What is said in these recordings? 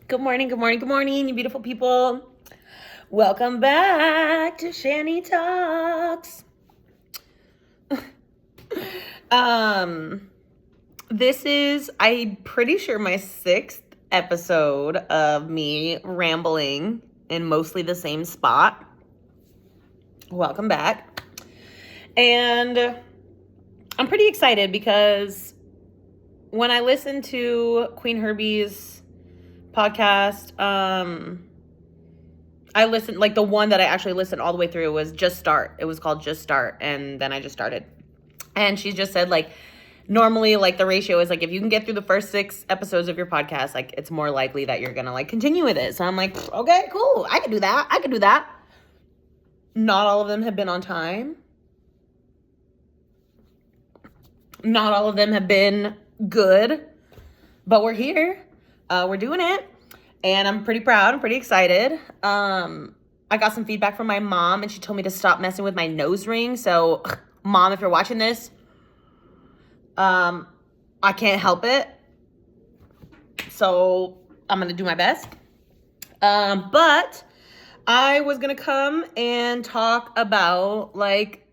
Good morning, good morning, good morning, you beautiful people. Welcome back to Shani Talks. This is, I'm pretty sure, my 6th episode of me rambling in mostly the same spot. Welcome back. And I'm pretty excited because when I listened to Queen Herbie's podcast, I listened, like the one that I actually listened all the way through was Just Start. It was called Just Start, and then I just started. And she just said, like, normally, like, the ratio is, like, if you can get through the first 6 episodes of your podcast, like, it's more likely that you're gonna, like, continue with it. So I'm like, okay, cool. I can do that. Not all of them have been on time. Not all of them have been good. But we're here. We're doing it. And I'm pretty proud. I'm pretty excited. I got some feedback from my mom, and she told me to stop messing with my nose ring. So, Mom, if you're watching this, I can't help it. So, I'm going to do my best. But I was going to come and talk about, like,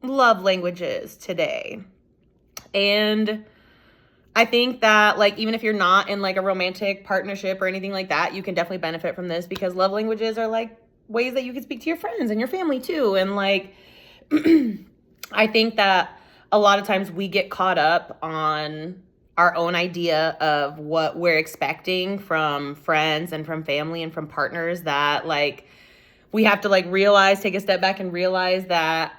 love languages today. And I think that, like, even if you're not in, like, a romantic partnership or anything like that, you can definitely benefit from this because love languages are, like, ways that you can speak to your friends and your family, too. And, like, I think that a lot of times we get caught up on our own idea of what we're expecting from friends and from family and from partners that, like, we have to, like, realize, take a step back and realize that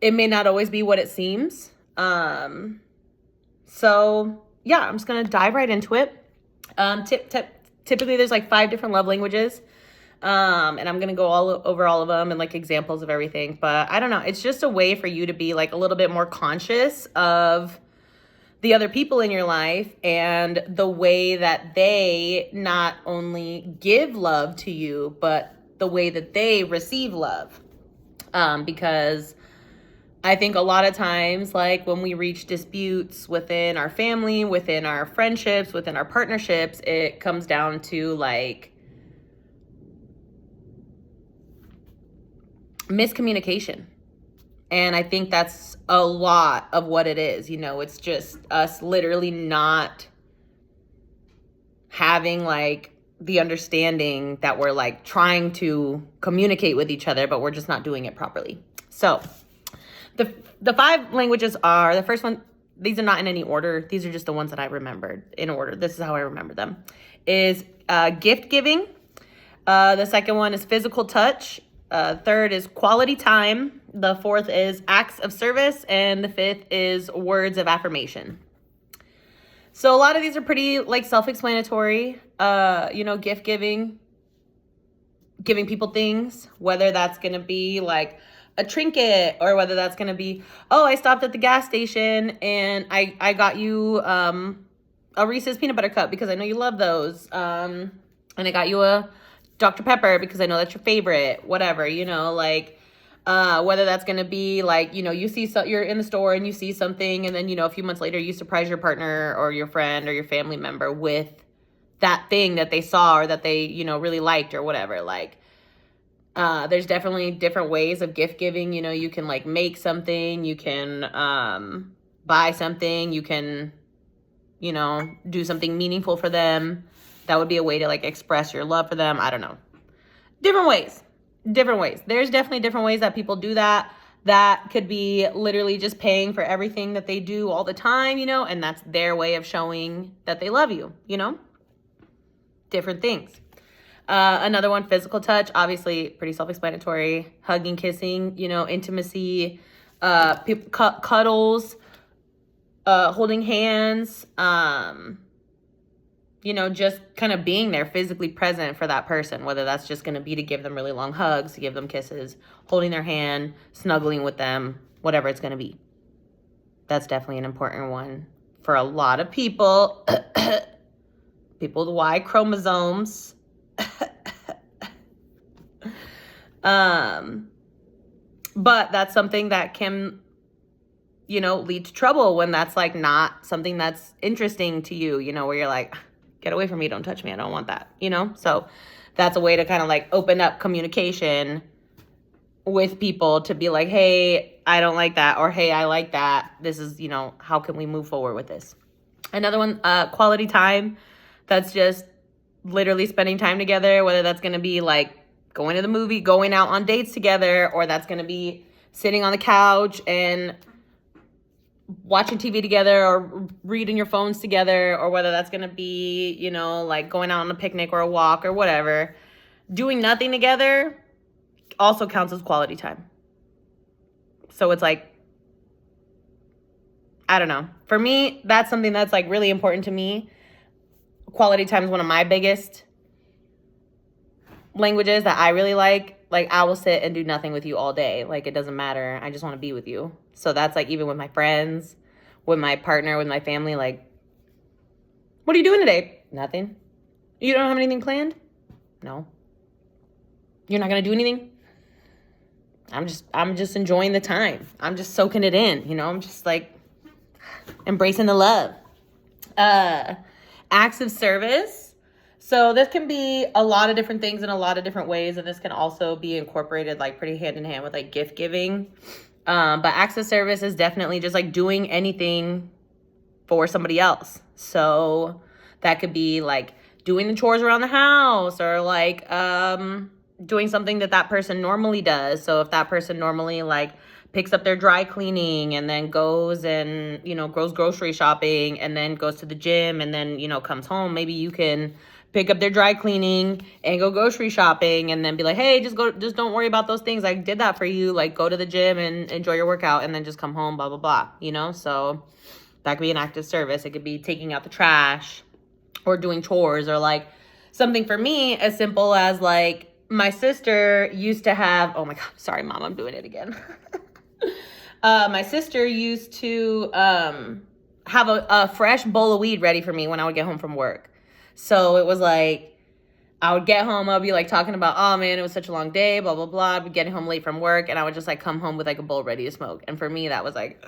it may not always be what it seems. So yeah, I'm just going to dive right into it. Typically there's like 5 different love languages. And I'm going to go over all of them and like examples of everything, but I don't know. It's just a way for you to be like a little bit more conscious of the other people in your life and the way that they not only give love to you, but the way that they receive love. Because I think a lot of times, like when we reach disputes within our family, within our friendships, within our partnerships, it comes down to like miscommunication. And I think that's a lot of what it is. You know, it's just us literally not having like the understanding that we're like trying to communicate with each other, but we're just not doing it properly. So the 5 languages are, the first one, these are not in any order. These are just the ones that I remembered in order. This is how I remember them. Is gift giving. The second one is physical touch. Third is quality time. The 4th is acts of service. And the 5th is words of affirmation. So a lot of these are pretty like self-explanatory. Gift giving people things, whether that's going to be like a trinket or whether that's going to be, oh, I stopped at the gas station and I got you a Reese's peanut butter cup because I know you love those. And I got you a Dr. Pepper because I know that's your favorite, whatever, like whether that's going to be like, you see, you're in the store and you see something and then, a few months later you surprise your partner or your friend or your family member with that thing that they saw or that they, really liked or whatever. Like, there's definitely different ways of gift giving. You can like make something, you can buy something, you can, do something meaningful for them. That would be a way to like express your love for them. I don't know. Different ways. There's definitely different ways that people do that. That could be literally just paying for everything that they do all the time, and that's their way of showing that they love you, different things. Another one, physical touch, obviously pretty self-explanatory. Hugging, kissing, intimacy, cuddles, holding hands, just kind of being there, physically present for that person, whether that's just going to be to give them really long hugs, to give them kisses, holding their hand, snuggling with them, whatever it's going to be. That's definitely an important one for a lot of people. People with Y chromosomes. But that's something that can, lead to trouble when that's like not something that's interesting to you, where you're like, Get away from me. Don't touch me. I don't want that, you know? So that's a way to kind of like open up communication with people to be like, hey, I don't like that. Or, hey, I like that. This is, you know, how can we move forward with this? Another one, quality time. That's just literally spending time together, whether that's going to be like going to the movie, going out on dates together, or that's going to be sitting on the couch and watching TV together or reading your phones together, or whether that's going to be, you know, like going out on a picnic or a walk or whatever. Doing nothing together also counts as quality time. So it's like, I don't know. For me, that's something that's like really important to me. Quality time is one of my biggest languages that I really like. Like, I will sit and do nothing with you all day. Like, it doesn't matter. I just want to be with you. So that's like even with my friends, with my partner, with my family. Like, what are you doing today? Nothing. You don't have anything planned? No. You're not going to do anything? I'm just enjoying the time. I'm just soaking it in, you know? I'm just like embracing the love. Acts of service. So this can be a lot of different things in a lot of different ways. And this can also be incorporated like pretty hand in hand with like gift giving. But acts of service is definitely just like doing anything for somebody else. So that could be like doing the chores around the house, or like doing something that person normally does. So if that person normally like picks up their dry cleaning and then goes and, you know, goes grocery shopping and then goes to the gym and then, you know, comes home, maybe you can pick up their dry cleaning and go grocery shopping and then be like, hey, just don't worry about those things. I did that for you. Like, go to the gym and enjoy your workout and then just come home, blah, blah, blah, you know? So that could be an act of service. It could be taking out the trash or doing chores, or like something for me as simple as like my sister used to have, oh my God, sorry, Mom, I'm doing it again. My sister used to have a fresh bowl of weed ready for me when I would get home from work. So it was like, I would get home, I'd be like talking about, oh man, it was such a long day, blah, blah, blah. I'd be getting home late from work, and I would just like come home with like a bowl ready to smoke. And for me, that was like,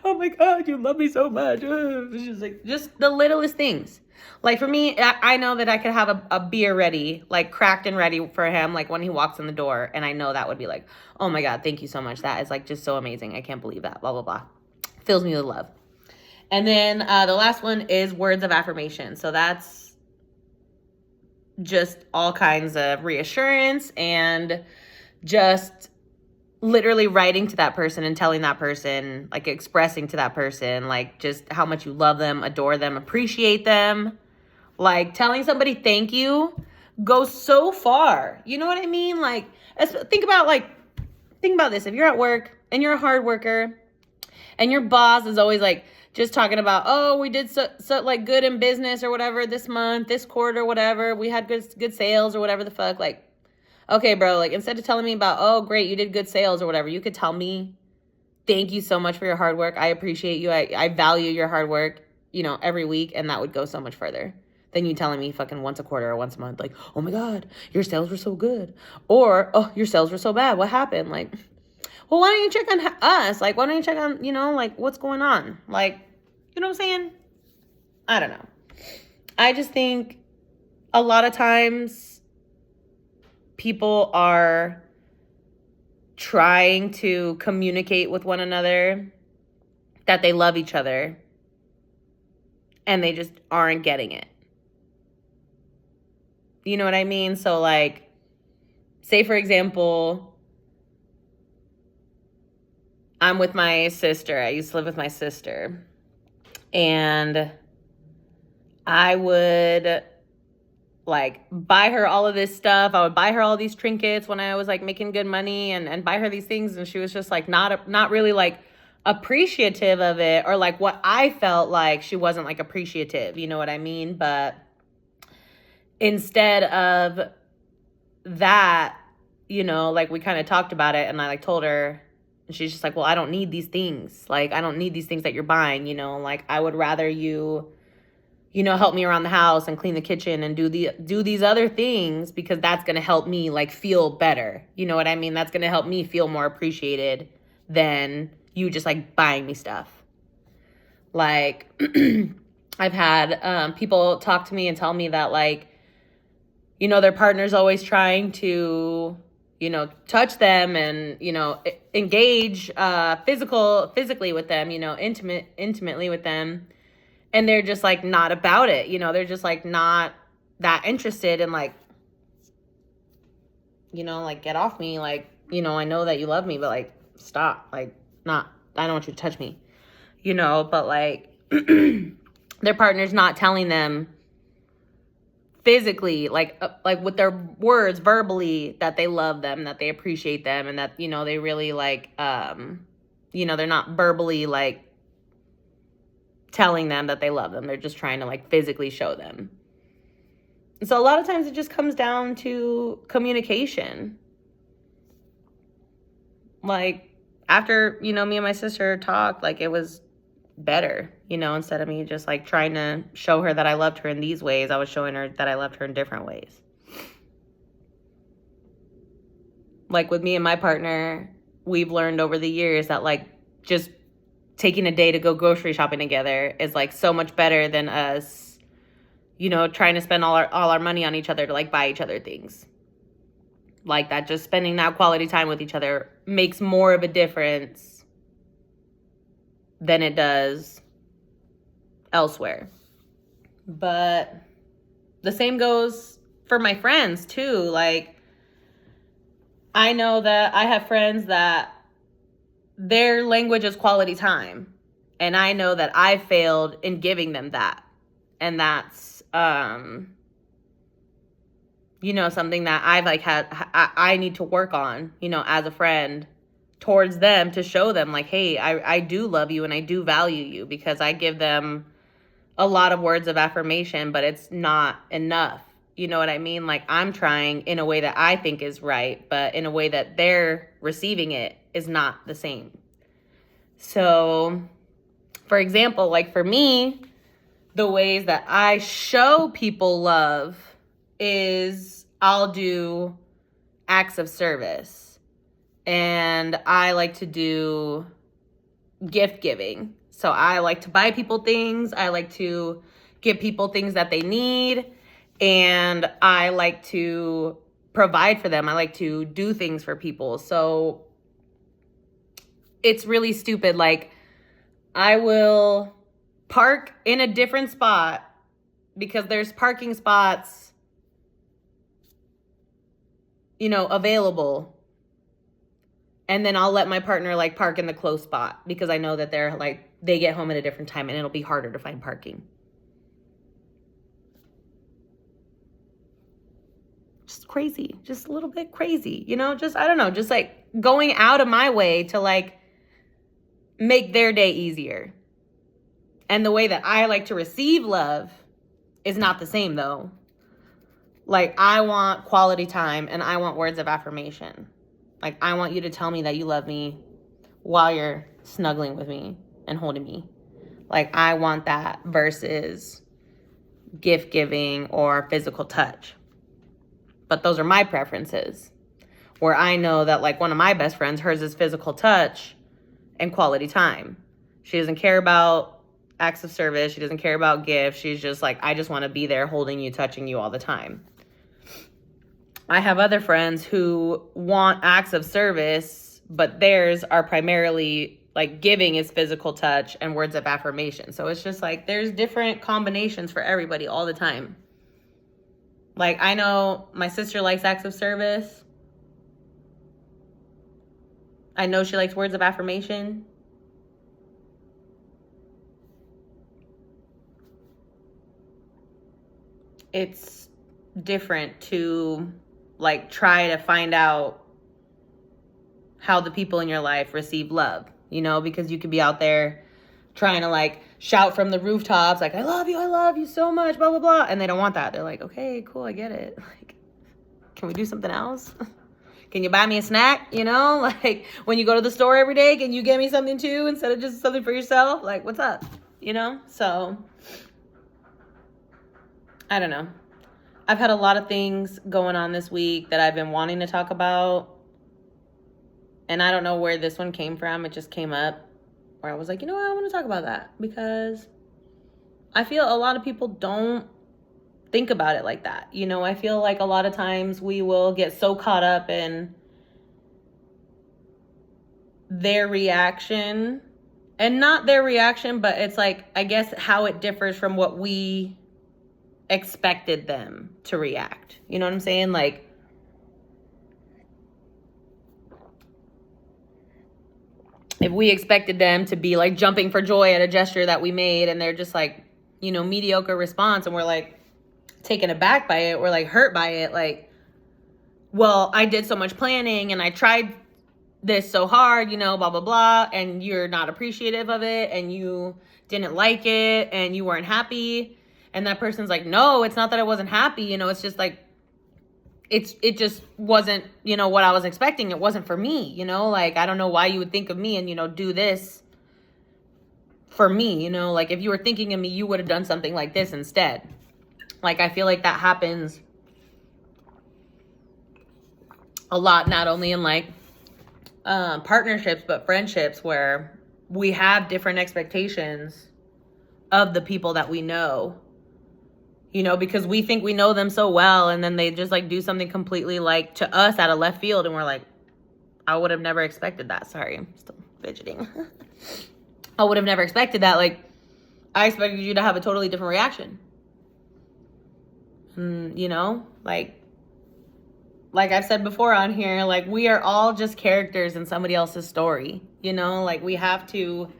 oh my God, you love me so much. It's just like, just the littlest things. Like for me, I know that I could have a beer ready, like cracked and ready for him, like when he walks in the door. And I know that would be like, oh my God, thank you so much. That is like just so amazing. I can't believe that, blah, blah, blah. Fills me with love. And then the last one is words of affirmation. So that's just all kinds of reassurance and just literally writing to that person and telling that person, like expressing to that person, like just how much you love them, adore them, appreciate them. Like telling somebody thank you goes so far. You know what I mean? Like, think about this. If you're at work and you're a hard worker and your boss is always like just talking about, oh, we did so like good in business or whatever this month, this quarter, whatever, we had good sales or whatever the fuck. Like, okay, bro, like instead of telling me about, oh, great, you did good sales or whatever, you could tell me, thank you so much for your hard work. I appreciate you. I value your hard work, you know, every week. And that would go so much further than you telling me fucking once a quarter or once a month, like, oh my God, your sales were so good. Or, oh, your sales were so bad. What happened? Like, well, why don't you check on us? Like, why don't you check on, you know, like what's going on? Like, you know what I'm saying? I don't know. I just think a lot of times people are trying to communicate with one another that they love each other, and they just aren't getting it. You know what I mean? So like, say for example, I'm with my sister. I used to live with my sister, and I would like buy her all of this stuff. I would buy her all these trinkets when I was like making good money, and buy her these things. And she was just like not really like appreciative of it, or like what I felt like she wasn't like appreciative. You know what I mean? But instead of that, you know, like we kind of talked about it, and I like told her, and she's just like, well, I don't need these things. Like, I don't need these things that you're buying, you know, like I would rather you know, help me around the house and clean the kitchen and do these other things, because that's going to help me like feel better. You know what I mean? That's going to help me feel more appreciated than you just like buying me stuff. Like I've had people talk to me and tell me that, like, you know, their partner's always trying to, you know, touch them and, you know, engage physically with them, you know, intimately with them. And they're just like not about it. You know, they're just like not that interested in, like, you know, like, get off me. Like, you know, I know that you love me, but like, stop. Like, I don't want you to touch me, you know, but like their partner's not telling them physically, like with their words, verbally, that they love them, that they appreciate them, and that, you know, they really like, you know, they're not verbally like telling them that they love them. They're just trying to like physically show them. And so a lot of times it just comes down to communication. Like, after, you know, me and my sister talked, like, it was better, you know, instead of me just like trying to show her that I loved her in these ways, I was showing her that I loved her in different ways. Like, with me and my partner, we've learned over the years that, like, just taking a day to go grocery shopping together is like so much better than us, you know, trying to spend all our money on each other to like buy each other things. Like, that just spending that quality time with each other makes more of a difference than it does elsewhere. But the same goes for my friends too. Like, I know that I have friends that their language is quality time, and I know that I failed in giving them that. And that's you know, something that I've like I need to work on, you know, as a friend towards them, to show them like, hey, I do love you and I do value you, because I give them a lot of words of affirmation, but it's not enough. You know what I mean? Like, I'm trying in a way that I think is right, but in a way that they're receiving it is not the same. So, for example, like for me, the ways that I show people love is I'll do acts of service, and I like to do gift giving. So I like to buy people things. I like to give people things that they need, and I like to provide for them. I like to do things for people. So it's really stupid. Like, I will park in a different spot because there's parking spots, you know, available. And then I'll let my partner like park in the close spot because I know that they're like, they get home at a different time and it'll be harder to find parking. Just crazy, just a little bit crazy, you know, just, I don't know, just like going out of my way to like make their day easier. And the way that I like to receive love is not the same though. Like, I want quality time and I want words of affirmation. Like, I want you to tell me that you love me while you're snuggling with me and holding me. Like, I want that versus gift giving or physical touch. But those are my preferences. Where I know that, like, one of my best friends, hers is physical touch and quality time. She doesn't care about acts of service. She doesn't care about gifts. She's just like, I just want to be there holding you, touching you all the time. I have other friends who want acts of service, but theirs are primarily like giving is physical touch and words of affirmation. So it's just like, there's different combinations for everybody all the time. Like, I know my sister likes acts of service. I know she likes words of affirmation. It's different to like try to find out how the people in your life receive love, you know, because you could be out there trying to like shout from the rooftops, like, I love you so much, blah, blah, blah. And they don't want that. They're like, okay, cool, I get it. Like, can we do something else? Can you buy me a snack? You know, like when you go to the store every day, can you get me something too instead of just something for yourself? Like, what's up? You know? So, I don't know. I've had a lot of things going on this week that I've been wanting to talk about. And I don't know where this one came from. It just came up where I was like, you know what? I want to talk about that because I feel a lot of people don't think about it like that. You know, I feel like a lot of times we will get so caught up in their reaction, and not their reaction, but it's like, I guess, how it differs from what we expected them to react. You know what I'm saying? Like, if we expected them to be like jumping for joy at a gesture that we made, and they're just like, you know, mediocre response, and we're like taken aback by it, we're like hurt by it, like, well, I did so much planning and I tried this so hard, you know, blah, blah, blah, and you're not appreciative of it, and you didn't like it, and you weren't happy. And that person's like, no, it's not that I wasn't happy, you know, it's just like, it just wasn't, you know, what I was expecting. It wasn't for me, you know, like, I don't know why you would think of me and, you know, do this for me, you know, like, if you were thinking of me, you would have done something like this instead. Like, I feel like that happens a lot, not only in like partnerships, but friendships, where we have different expectations of the people that we know, you know, because we think we know them so well, and then they just like do something completely like to us out of left field, and we're like, I would have never expected that. Sorry, I'm still fidgeting. I would have never expected that. Like, I expected you to have a totally different reaction. You know, like I've said before on here, like, we are all just characters in somebody else's story, you know, like, we have to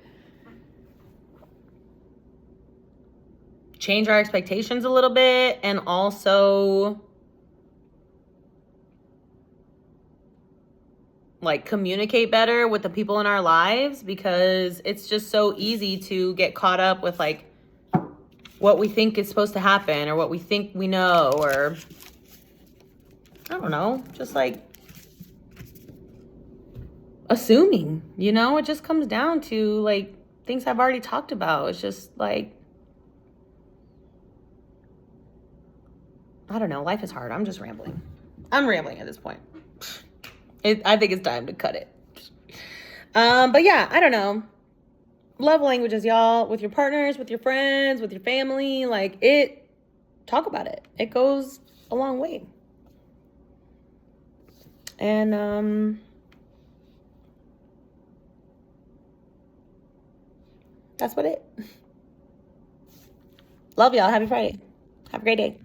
change our expectations a little bit, and also like communicate better with the people in our lives, because it's just so easy to get caught up with like what we think is supposed to happen, or what we think we know, or I don't know, just like assuming, you know. It just comes down to like things I've already talked about. It's just like, I don't know, life is hard. I'm just rambling. I'm rambling at this point. I think it's time to cut it. But yeah, I don't know. Love languages, y'all, with your partners, with your friends, with your family, like, talk about it. It goes a long way. And that's what it. Love y'all. Happy Friday. Have a great day.